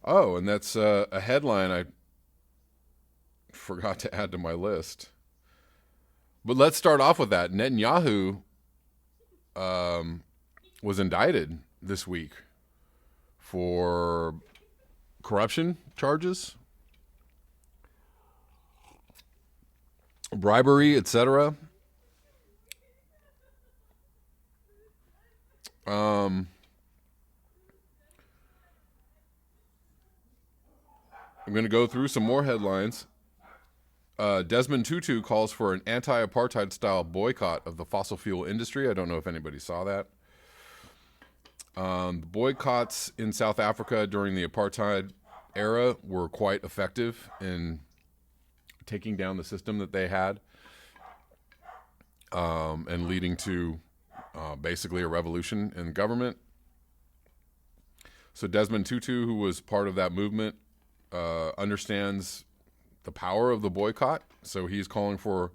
Oh, and that's a headline I forgot to add to my list. But let's start off with that. Netanyahu was indicted this week for corruption charges, bribery, etc. I'm going to go through some more headlines. Desmond Tutu calls for an anti-apartheid style boycott of the fossil fuel industry. I don't know if anybody saw that. Boycotts in South Africa during the apartheid era were quite effective in taking down the system that they had, and leading to basically a revolution in government. So Desmond Tutu, who was part of that movement, understands the power of the boycott. So he's calling for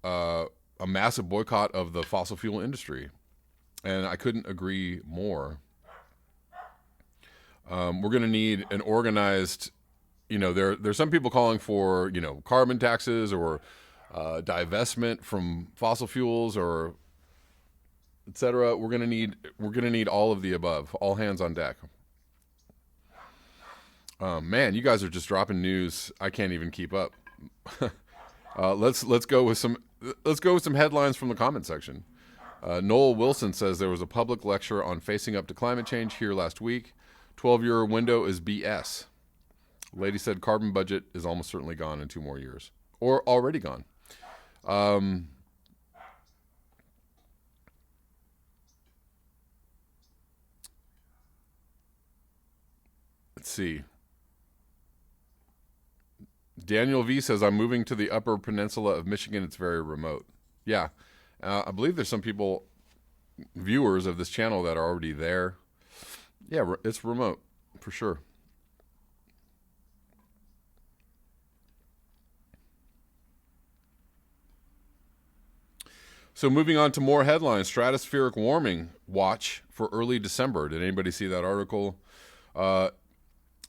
a massive boycott of the fossil fuel industry. And I couldn't agree more. We're going to need an organized, there's some people calling for, carbon taxes or divestment from fossil fuels or et cetera. We're going to need all of the above, all hands on deck. Man, you guys are just dropping news. I can't even keep up. Let's go with some headlines from the comment section. Noel Wilson says there was a public lecture on facing up to climate change here last week. 12-year window is BS. Lady said carbon budget is almost certainly gone in 2 more years, or already gone. Let's see. Daniel V says, I'm moving to the Upper Peninsula of Michigan. It's very remote. Yeah. I believe there's some viewers of this channel that are already there. Yeah, it's remote for sure. So moving on to more headlines. Stratospheric warming watch for early December. Did anybody see that article? There's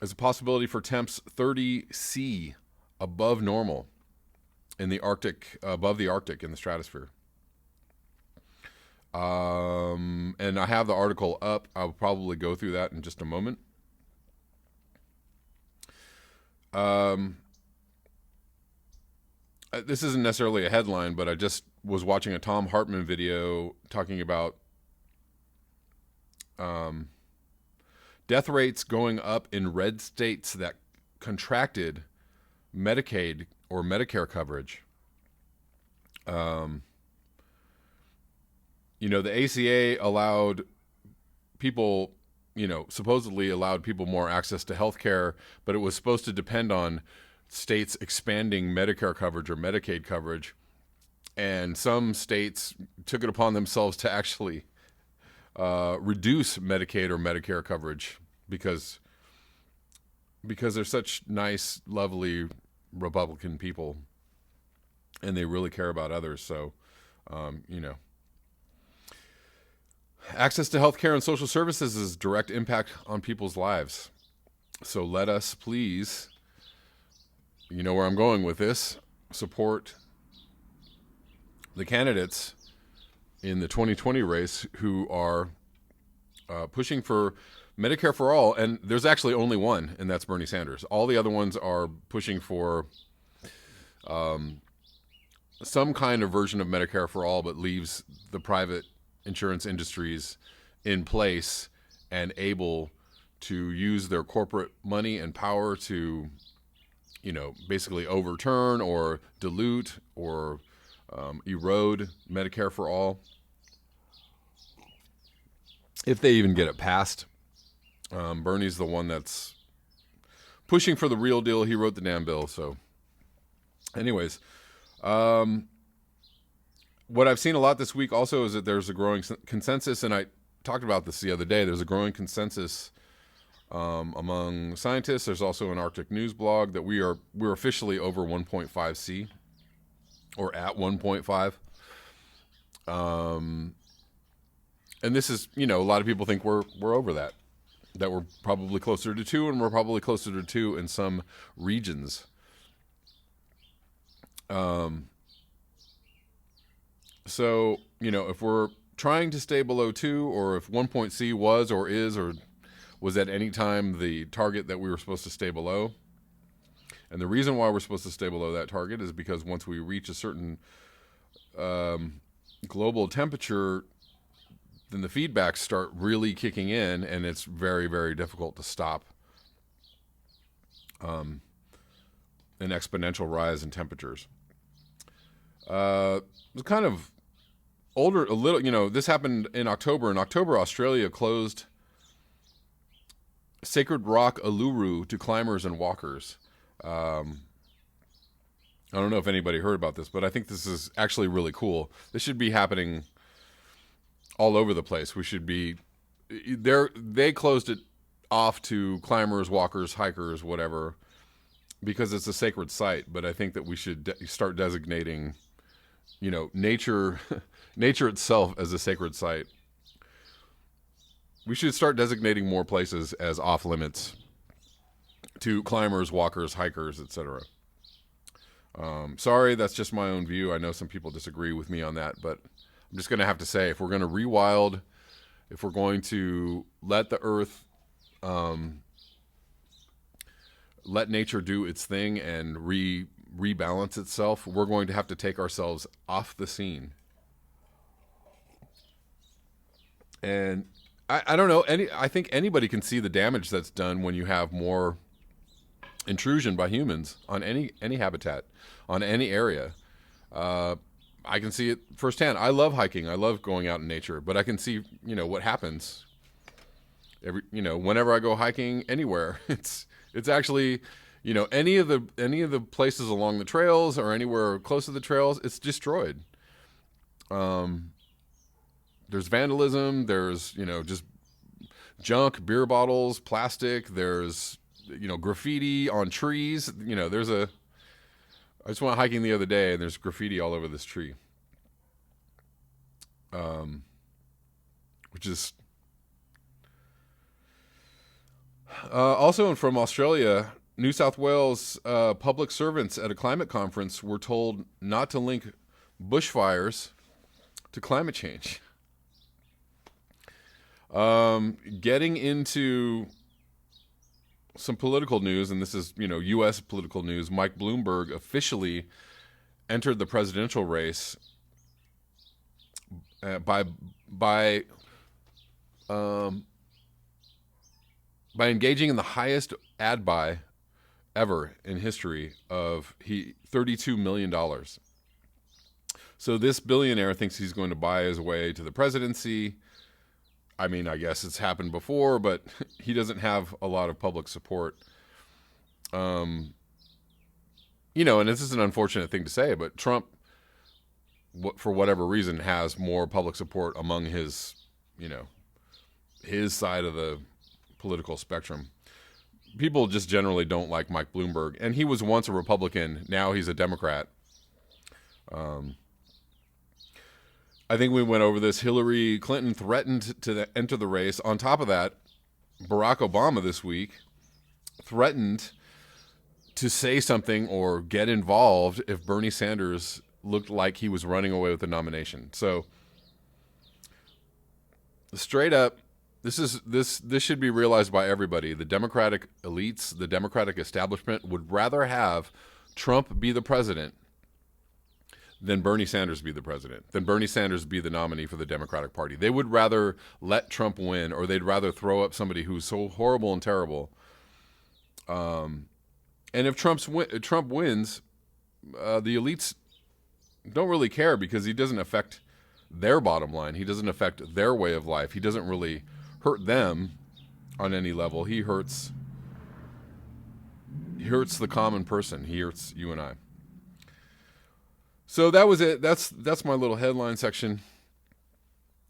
a possibility for temps 30 C above normal in the Arctic, above the Arctic in the stratosphere. And I have the article up. I'll probably go through that in just a moment. This isn't necessarily a headline, but I just was watching a Tom Hartman video talking about death rates going up in red states that contracted Medicaid or Medicare coverage. The ACA allowed people, supposedly allowed people more access to health care, but it was supposed to depend on states expanding Medicare coverage or Medicaid coverage. And some states took it upon themselves to actually reduce Medicaid or Medicare coverage because they're such nice, lovely Republican people and they really care about others. So, access to health care and social services is direct impact on people's lives. So let us please, you know where I'm going with this, support the candidates in the 2020 race who are pushing for Medicare for all. And there's actually only one, and that's Bernie Sanders. All the other ones are pushing for some kind of version of Medicare for all, but leaves the private insurance industries in place and able to use their corporate money and power to, basically overturn or dilute or erode Medicare for all. If they even get it passed. Bernie's the one that's pushing for the real deal. He wrote the damn bill. So anyways, what I've seen a lot this week also is that there's a growing consensus, and I talked about this the other day. There's a growing consensus among scientists. There's also an Arctic News blog that we're officially over 1.5 C or at 1.5. And this is, a lot of people think we're over that we're probably closer to 2, and we're probably closer to 2 in some regions. So, if we're trying to stay below 2, or if 1.C was or is or was at any time the target that we were supposed to stay below. And the reason why we're supposed to stay below that target is because once we reach a certain global temperature, then the feedbacks start really kicking in, and it's very, very difficult to stop an exponential rise in temperatures. It's kind of older, a little, this happened in October. In October, Australia closed Sacred Rock Uluru to climbers and walkers. I don't know if anybody heard about this, but I think this is actually really cool. This should be happening all over the place. We should be there. They closed it off to climbers, walkers, hikers, whatever, because it's a sacred site. But I think that we should start designating, nature itself as a sacred site. We should start designating more places as off limits to climbers, walkers, hikers, etc. Sorry, that's just my own view. I know some people disagree with me on that, but I'm just going to have to say, if we're going to rewild, if we're going to let the earth, let nature do its thing and rebalance itself, we're going to have to take ourselves off the scene. And I don't know, I think anybody can see the damage that's done when you have more intrusion by humans on any habitat, on any area. I can see it firsthand. I love hiking. I love going out in nature, but I can see, what happens whenever I go hiking anywhere. It's actually, any of the places along the trails or anywhere close to the trails, it's destroyed. There's vandalism. There's, just junk, beer bottles, plastic. There's, graffiti on trees. I just went hiking the other day, and there's graffiti all over this tree. Which is also from Australia, New South Wales public servants at a climate conference were told not to link bushfires to climate change. Getting into some political news, and this is, U.S. political news. Mike Bloomberg officially entered the presidential race by engaging in the highest ad buy ever in history of $32 million. So this billionaire thinks he's going to buy his way to the presidency. I mean, I guess it's happened before, but he doesn't have a lot of public support. And this is an unfortunate thing to say, but Trump, for whatever reason, has more public support among his side of the political spectrum. People just generally don't like Mike Bloomberg, and he was once a Republican. Now he's a Democrat. I think we went over this. Hillary Clinton threatened to enter the race. On top of that, Barack Obama this week threatened to say something or get involved if Bernie Sanders looked like he was running away with the nomination. So, straight up, this should be realized by everybody. The Democratic elites, the Democratic establishment would rather have Trump be the president than Bernie Sanders be the president, than Bernie Sanders be the nominee for the Democratic Party. They would rather let Trump win, or they'd rather throw up somebody who's so horrible and terrible. And if Trump wins, the elites don't really care, because he doesn't affect their bottom line. He doesn't affect their way of life. He doesn't really hurt them on any level. He hurts the common person. He hurts you and I. So that was it. That's my little headline section.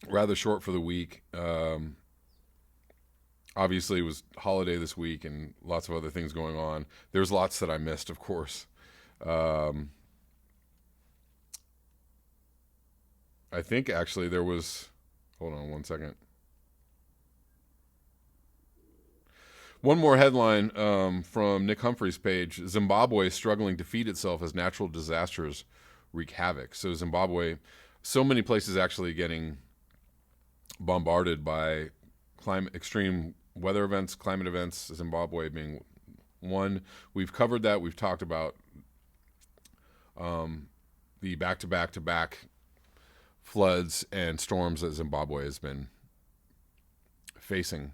Rather short for the week. Obviously, it was holiday this week and lots of other things going on. There's lots that I missed, of course. I I think actually there was, hold on one second. One more headline from Nick Humphrey's page. Zimbabwe struggling to feed itself as natural disasters wreak havoc. So Zimbabwe, so many places actually getting bombarded by extreme weather events, climate events, Zimbabwe being one. We've covered that. We've talked about the back-to-back-to-back floods and storms that Zimbabwe has been facing.